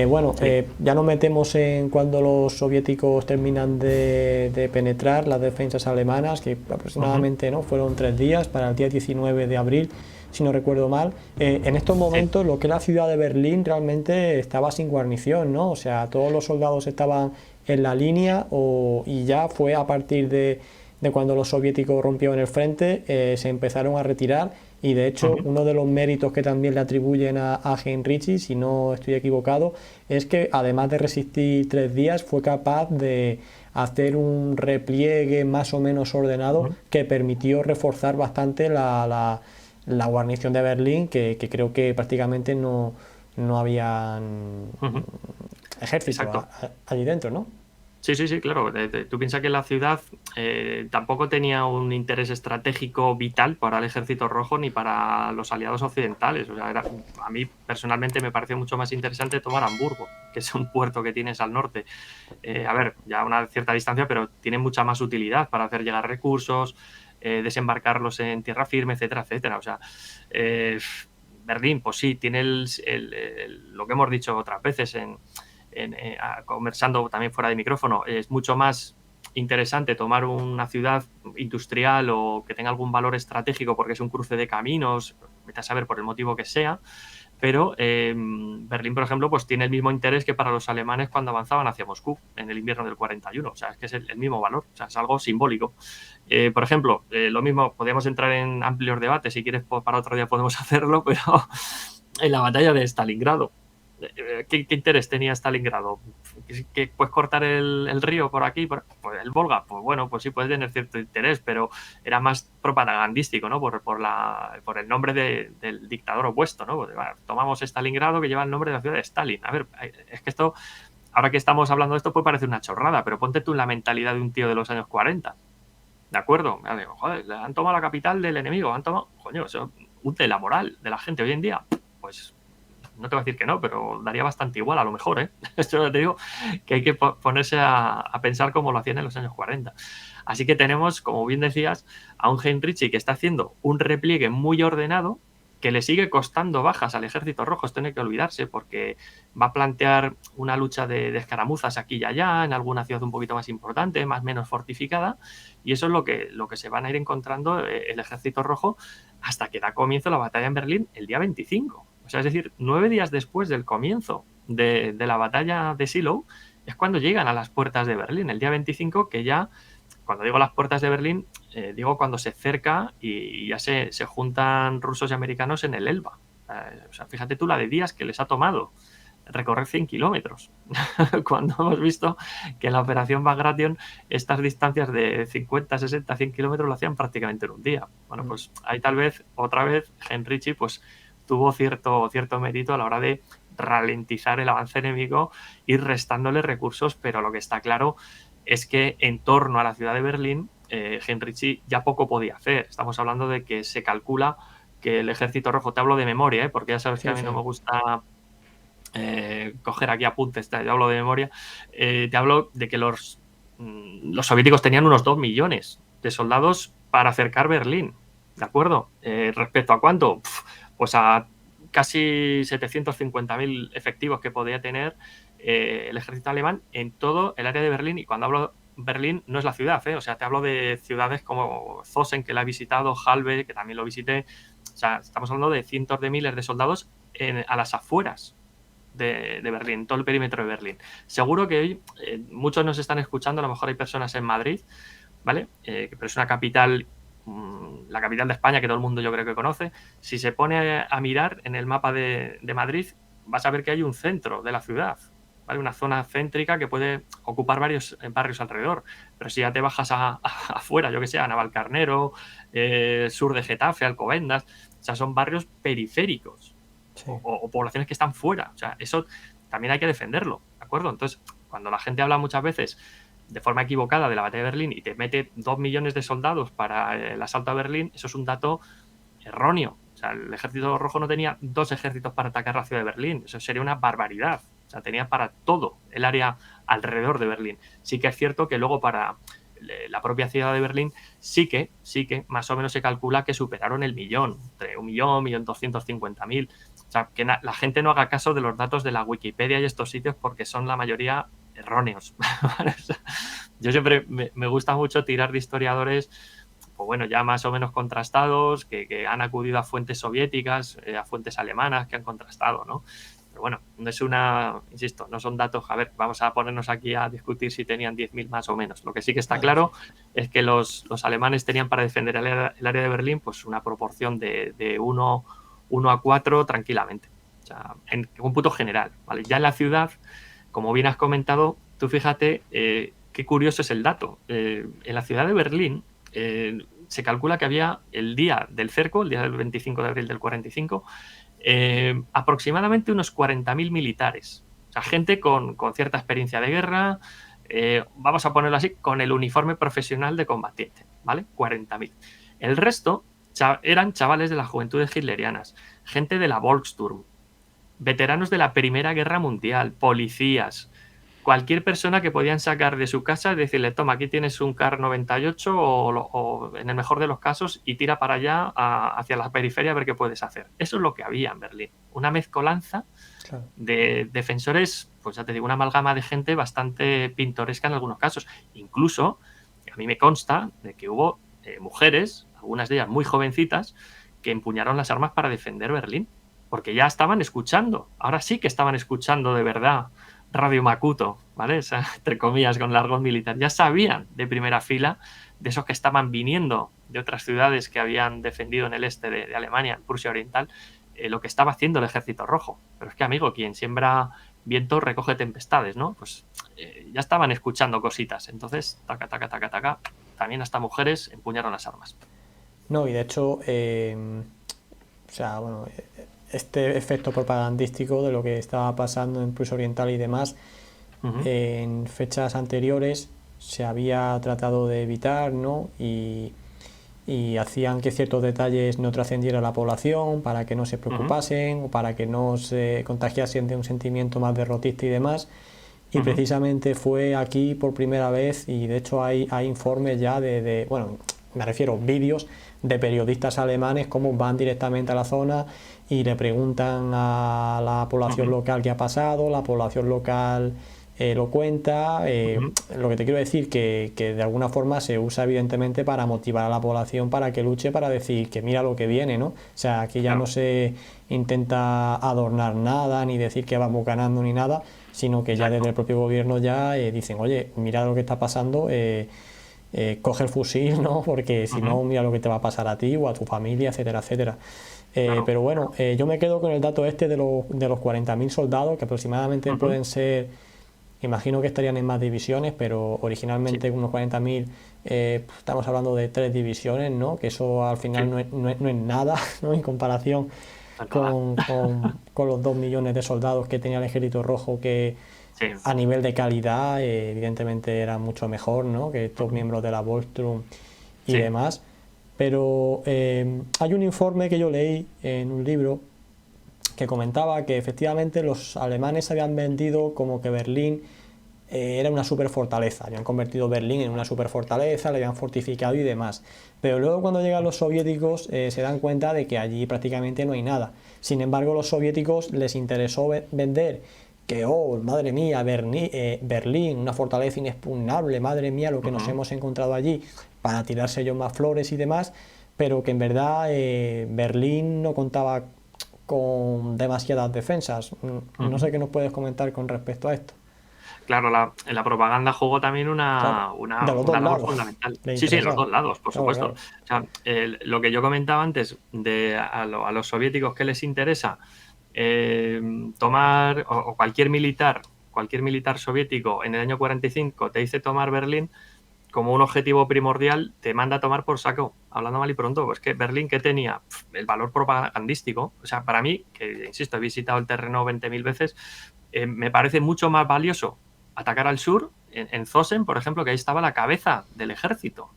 Bueno, Sí. ya nos metemos en cuando los soviéticos terminan de penetrar las defensas alemanas, que Ujú. aproximadamente, ¿no?, fueron 3 días, para el día 19 de abril, si no recuerdo mal. En estos Sí. momentos, lo que es la ciudad de Berlín realmente estaba sin guarnición, ¿no? O sea, todos los soldados estaban en la línea, y ya fue a partir de cuando los soviéticos rompieron el frente, se empezaron a retirar. Y de hecho, Ujú. uno de los méritos que también le atribuyen a Heinrichi, si no estoy equivocado, es que además de resistir 3 días, fue capaz de hacer un repliegue más o menos ordenado Ujú. que permitió reforzar bastante la guarnición de Berlín, que creo que prácticamente no había Ujú. ejército Exacto. allí dentro, ¿no? Sí, sí, sí, claro. Tú piensas que la ciudad tampoco tenía un interés estratégico vital para el Ejército Rojo ni para los aliados occidentales. O sea, a mí personalmente me pareció mucho más interesante tomar Hamburgo, que es un puerto que tienes al norte. A ver, ya a una cierta distancia, pero tiene mucha más utilidad para hacer llegar recursos, desembarcarlos en tierra firme, etcétera, etcétera. O sea, eh, Berlín, pues sí, tiene lo que hemos dicho otras veces conversando también fuera de micrófono, es mucho más interesante tomar una ciudad industrial o que tenga algún valor estratégico porque es un cruce de caminos, vete a saber por el motivo que sea, pero Berlín, por ejemplo, pues tiene el mismo interés que para los alemanes cuando avanzaban hacia Moscú en el invierno del 41. O sea, es que es el mismo valor, o sea, es algo simbólico. Por ejemplo, lo mismo, podríamos entrar en amplios debates, si quieres para otro día podemos hacerlo, pero en la batalla de Stalingrado, ¿qué interés tenía Stalingrado? ¿Que puedes cortar el río por aquí? Pues el Volga, pues bueno, pues sí puede tener cierto interés, pero era más propagandístico, ¿no? Por el nombre del dictador opuesto, ¿no? Pues, bueno, tomamos Stalingrado, que lleva el nombre de la ciudad de Stalin. A ver, es que esto, ahora que estamos hablando de esto, puede parecer una chorrada, pero ponte tú en la mentalidad de un tío de los años 40. ¿De acuerdo? Me digo, joder, han tomado la capital del enemigo, han tomado, coño, eso hunde la moral de la gente hoy en día. Pues no te voy a decir que no, pero daría bastante igual a lo mejor, ¿eh? Esto te digo que hay que ponerse a pensar como lo hacían en los años 40. Así que tenemos, como bien decías, a un Heinrichi que está haciendo un repliegue muy ordenado, que le sigue costando bajas al ejército rojo, esto no hay que olvidarse, porque va a plantear una lucha de escaramuzas aquí y allá, en alguna ciudad un poquito más importante, más o menos fortificada, y eso es lo que se van a ir encontrando el ejército rojo hasta que da comienzo la batalla en Berlín el día 25. O sea, es decir, 9 días después del comienzo de la batalla de Shiloh, es cuando llegan a las puertas de Berlín, el día 25, que ya, cuando digo las puertas de Berlín, digo cuando se cerca y ya se juntan rusos y americanos en el Elba. O sea, fíjate tú la de días que les ha tomado recorrer 100 kilómetros, cuando hemos visto que en la operación Bagration estas distancias de 50, 60, 100 kilómetros lo hacían prácticamente en un día. Bueno, pues ahí tal vez, otra vez, Henrici pues tuvo cierto mérito a la hora de ralentizar el avance enemigo, ir restándole recursos, pero lo que está claro es que en torno a la ciudad de Berlín, Henrici ya poco podía hacer. Estamos hablando de que se calcula que el ejército rojo, te hablo de memoria, porque ya sabes que a Sí, mí no sí. me gusta coger aquí apuntes, yo hablo de memoria, te hablo de que los soviéticos tenían unos 2 millones de soldados para acercar Berlín, ¿de acuerdo? ¿Respecto a cuánto? Pues a casi 750.000 efectivos que podía tener el ejército alemán en todo el área de Berlín. Y cuando hablo Berlín no es la ciudad, o sea, te hablo de ciudades como Zosen, que la he visitado, Halbe, que también lo visité. O sea, estamos hablando de cientos de miles de soldados a las afueras de Berlín, todo el perímetro de Berlín. Seguro que hoy muchos nos están escuchando, a lo mejor hay personas en Madrid, ¿vale? Pero es una capital, la capital de España que todo el mundo yo creo que conoce. Si se pone a mirar en el mapa de Madrid, vas a ver que hay un centro de la ciudad, ¿vale? Una zona céntrica que puede ocupar varios barrios alrededor. Pero si ya te bajas afuera, yo que sé, a Navalcarnero, sur de Getafe, Alcobendas, o sea, son barrios periféricos Sí. o poblaciones que están fuera. O sea, eso también hay que defenderlo, ¿de acuerdo? Entonces, cuando la gente habla muchas veces de forma equivocada de la batalla de Berlín y te mete 2 millones de soldados para el asalto a Berlín, eso es un dato erróneo. O sea, el ejército rojo no tenía 2 ejércitos para atacar la ciudad de Berlín. Eso sería una barbaridad. O sea, tenía para todo el área alrededor de Berlín. Sí que es cierto que luego para la propia ciudad de Berlín sí que más o menos se calcula que superaron el millón, entre 1.000.000, 1.250.000. O sea, que la gente no haga caso de los datos de la Wikipedia y estos sitios porque son la mayoría erróneos. Yo siempre me gusta mucho tirar de historiadores, pues bueno, ya más o menos contrastados, que han acudido a fuentes soviéticas, a fuentes alemanas que han contrastado, ¿no? Pero bueno, no es insisto, no son datos, a ver, vamos a ponernos aquí a discutir si tenían 10.000 más o menos. Lo que sí que está claro es que los alemanes tenían para defender el área de Berlín pues una proporción de 1 a 4 tranquilamente. O sea, en cómputo general, ¿vale? Ya en la ciudad, como bien has comentado, tú fíjate qué curioso es el dato. En la ciudad de Berlín se calcula que había el día del cerco, el día del 25 de abril del 45, aproximadamente unos 40.000 militares. O sea, gente con cierta experiencia de guerra, vamos a ponerlo así, con el uniforme profesional de combatiente, ¿vale? 40.000. El resto eran chavales de las juventudes hitlerianas, gente de la Volkssturm, veteranos de la Primera Guerra Mundial, policías, cualquier persona que podían sacar de su casa y decirle, toma, aquí tienes un Kar 98 o en el mejor de los casos y tira para allá hacia la periferia a ver qué puedes hacer. Eso es lo que había en Berlín. Una mezcolanza de defensores, pues ya te digo, una amalgama de gente bastante pintoresca en algunos casos. Incluso, a mí me consta de que hubo mujeres, algunas de ellas muy jovencitas, que empuñaron las armas para defender Berlín. Porque ya estaban escuchando. Ahora sí que estaban escuchando de verdad Radio Makuto, ¿vale? O sea, entre comillas, con el argot militar. Ya sabían de primera fila de esos que estaban viniendo de otras ciudades que habían defendido en el este de Alemania, en Prusia Oriental, lo que estaba haciendo el Ejército Rojo. Pero es que, amigo, quien siembra viento recoge tempestades, ¿no? Pues ya estaban escuchando cositas. Entonces, taca, taca, taca, taca, también hasta mujeres empuñaron las armas. No, y de hecho, o sea, bueno, este efecto propagandístico de lo que estaba pasando en Prusia Oriental y demás, en fechas anteriores se había tratado de evitar, ¿no? Y hacían que ciertos detalles no trascendieran a la población para que no se preocupasen o para que no se contagiasen de un sentimiento más derrotista y demás. Y precisamente fue aquí por primera vez, y de hecho hay informes ya bueno, me refiero vídeos de periodistas alemanes cómo van directamente a la zona y le preguntan a la población local qué ha pasado, la población local lo cuenta. Lo que te quiero decir que de alguna forma se usa evidentemente para motivar a la población para que luche, para decir que mira lo que viene, ¿no? O sea, aquí ya no se intenta adornar nada ni decir que vamos ganando ni nada, sino que ya desde el propio gobierno ya dicen, oye, mira lo que está pasando, coge el fusil, ¿no? Porque si no, mira lo que te va a pasar a ti o a tu familia, etcétera, etcétera. Pero bueno, yo me quedo con el dato este de los 40.000 soldados, que aproximadamente pueden ser, imagino que estarían en más divisiones, pero originalmente unos 40.000, estamos hablando de 3 divisiones, ¿no? Que eso al final no es nada, ¿no? En comparación con los 2 millones de soldados que tenía el Ejército Rojo, que a nivel de calidad evidentemente era mucho mejor, ¿no? Que estos miembros de la Volkssturm y demás. Pero hay un informe que yo leí en un libro que comentaba que efectivamente los alemanes habían vendido como que Berlín era una superfortaleza, habían convertido Berlín en una superfortaleza, la habían fortificado y demás. Pero luego cuando llegan los soviéticos se dan cuenta de que allí prácticamente no hay nada. Sin embargo, a los soviéticos les interesó vender que, oh, madre mía, Berlín, una fortaleza inexpugnable, madre mía, lo que nos hemos encontrado allí, para tirarse ellos más flores y demás, pero que en verdad Berlín no contaba con demasiadas defensas. No sé qué nos puedes comentar con respecto a esto. Claro, la propaganda jugó también una labor fundamental. Sí, los dos lados, por supuesto. Claro. O sea, lo que yo comentaba antes de a los soviéticos que les interesa tomar, o cualquier militar soviético en el año 45 te dice tomar Berlín como un objetivo primordial, te manda a tomar por saco, hablando mal y pronto. Pues que Berlín, ¿qué tenía? El valor propagandístico. O sea, para mí, que insisto, he visitado el terreno 20.000 veces, me parece mucho más valioso atacar al sur, en Zosen, por ejemplo, que ahí estaba la cabeza del ejército.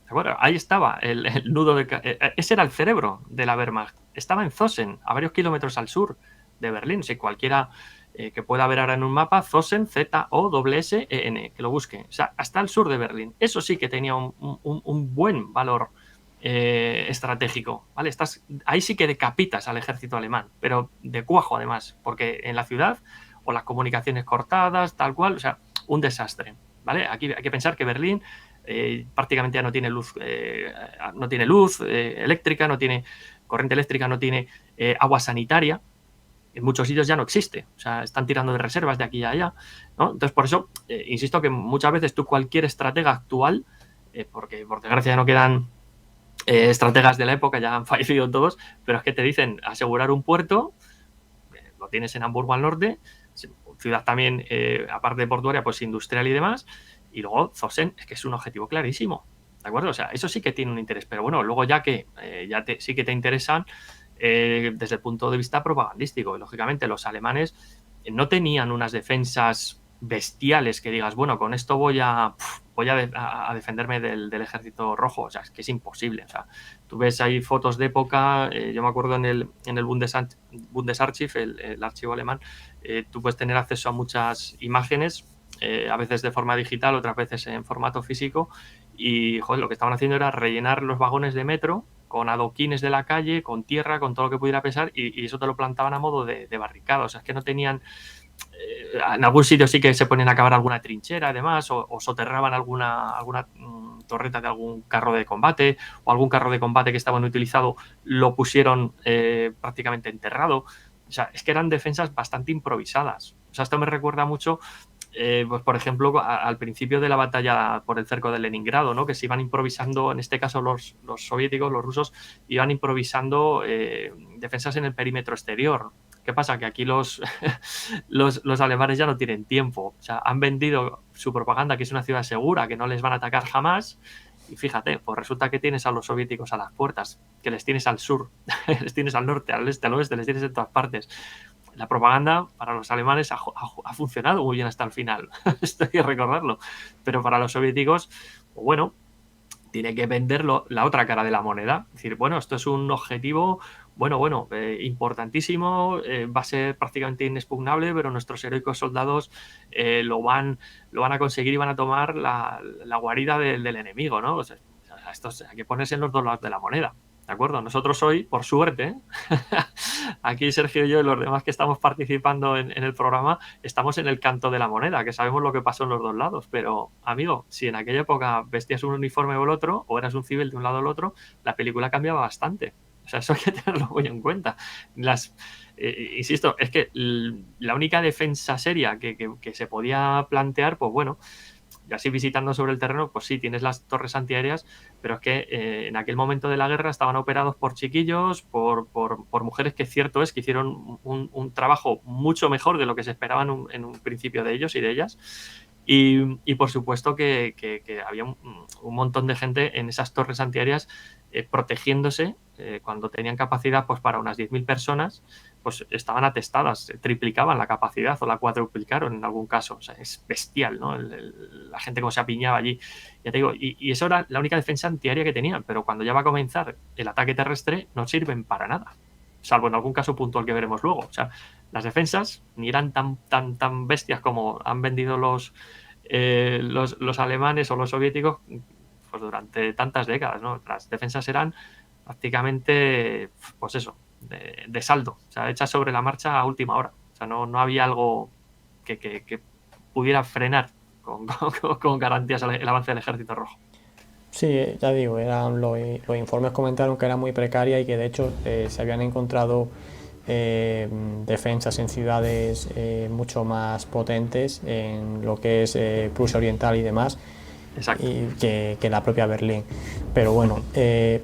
Bueno, ahí estaba el nudo ese era el cerebro de la Wehrmacht. Estaba en Zosen, a varios kilómetros al sur de Berlín. Si cualquiera que pueda ver ahora en un mapa, Zosen, Z-O-S-S-E-N, que lo busque. O sea, hasta el sur de Berlín. Eso sí que tenía un buen valor estratégico, ¿vale? Ahí sí que decapitas al ejército alemán, pero de cuajo además, porque en la ciudad o las comunicaciones cortadas, tal cual, o sea, un desastre, ¿vale? Aquí hay que pensar que Berlín prácticamente ya no tiene luz eléctrica, no tiene corriente eléctrica, no tiene agua sanitaria. En muchos sitios ya no existe, o sea, están tirando de reservas de aquí a allá, ¿no? Entonces, por eso, insisto que muchas veces cualquier estratega actual, porque por desgracia ya no quedan estrategas de la época, ya han fallecido todos, pero es que te dicen asegurar un puerto, lo tienes en Hamburgo al norte, ciudad también, aparte de portuaria, pues industrial y demás, y luego Zosen es que es un objetivo clarísimo, ¿de acuerdo? O sea, eso sí que tiene un interés, pero bueno, luego ya que sí que te interesan desde el punto de vista propagandístico, y lógicamente los alemanes no tenían unas defensas bestiales que digas, bueno, con esto voy a defenderme del ejército rojo, o sea, es que es imposible, o sea, tú ves ahí fotos de época, yo me acuerdo en el Bundesarchiv, el archivo alemán, tú puedes tener acceso a muchas imágenes, a veces de forma digital, otras veces en formato físico, y joder, lo que estaban haciendo era rellenar los vagones de metro con adoquines de la calle, con tierra, con todo lo que pudiera pesar, y eso te lo plantaban a modo de barricada, o sea, es que no tenían en algún sitio sí que se ponían a cavar alguna trinchera además, o soterraban alguna torreta de algún carro de combate, o algún carro de combate que estaba inutilizado lo pusieron prácticamente enterrado. O sea, es que eran defensas bastante improvisadas. O sea, esto me recuerda mucho, pues por ejemplo, al principio de la batalla por el cerco de Leningrado, ¿no? Que se iban improvisando, en este caso los soviéticos, los rusos, iban improvisando defensas en el perímetro exterior. ¿Qué pasa? Que aquí los alemanes ya no tienen tiempo. O sea, han vendido su propaganda que es una ciudad segura, que no les van a atacar jamás. Y fíjate, pues resulta que tienes a los soviéticos a las puertas, que les tienes al sur, les tienes al norte, al este, al oeste, les tienes en todas partes. La propaganda para los alemanes ha funcionado muy bien hasta el final. Esto hay que recordarlo. Pero para los soviéticos, pues bueno, tiene que venderlo la otra cara de la moneda. Es decir, bueno, esto es un objetivo, importantísimo, va a ser prácticamente inexpugnable, pero nuestros heroicos soldados lo van a conseguir y van a tomar la guarida del enemigo, ¿no? O sea, esto hay que ponerse en los dos lados de la moneda. ¿De acuerdo? Nosotros hoy, por suerte, aquí Sergio y yo y los demás que estamos participando en el programa, estamos en el canto de la moneda, que sabemos lo que pasó en los dos lados. Pero, amigo, si en aquella época vestías un uniforme o el otro, o eras un civil de un lado o el otro, la película cambiaba bastante. O sea, eso hay que tenerlo muy en cuenta. Insisto, es que la única defensa seria que se podía plantear, pues bueno, y así visitando sobre el terreno, pues sí, tienes las torres antiaéreas, pero es que en aquel momento de la guerra estaban operados por chiquillos, por mujeres que cierto es que hicieron un trabajo mucho mejor de lo que se esperaba en un principio de ellos y de ellas. Y por supuesto que había un montón de gente en esas torres antiaéreas protegiéndose cuando tenían capacidad pues para unas 10.000 personas, pues estaban atestadas, triplicaban la capacidad o la cuadruplicaron en algún caso. O sea, es bestial, ¿no? La gente como se apiñaba allí. Ya te digo, y eso era la única defensa antiaérea que tenían, pero cuando ya va a comenzar el ataque terrestre no sirven para nada, salvo en algún caso puntual que veremos luego. O sea, las defensas ni eran tan bestias como han vendido los alemanes o los soviéticos pues durante tantas décadas, ¿no? Las defensas eran prácticamente, pues eso, de saldo, o sea, hechas sobre la marcha a última hora. O sea, no había algo que pudiera frenar con garantías el avance del ejército rojo. Sí, ya digo, los informes comentaron que era muy precaria y que de hecho se habían encontrado defensas en ciudades mucho más potentes en lo que es Prusia Oriental y demás, Exacto. y que la propia Berlín. Pero bueno,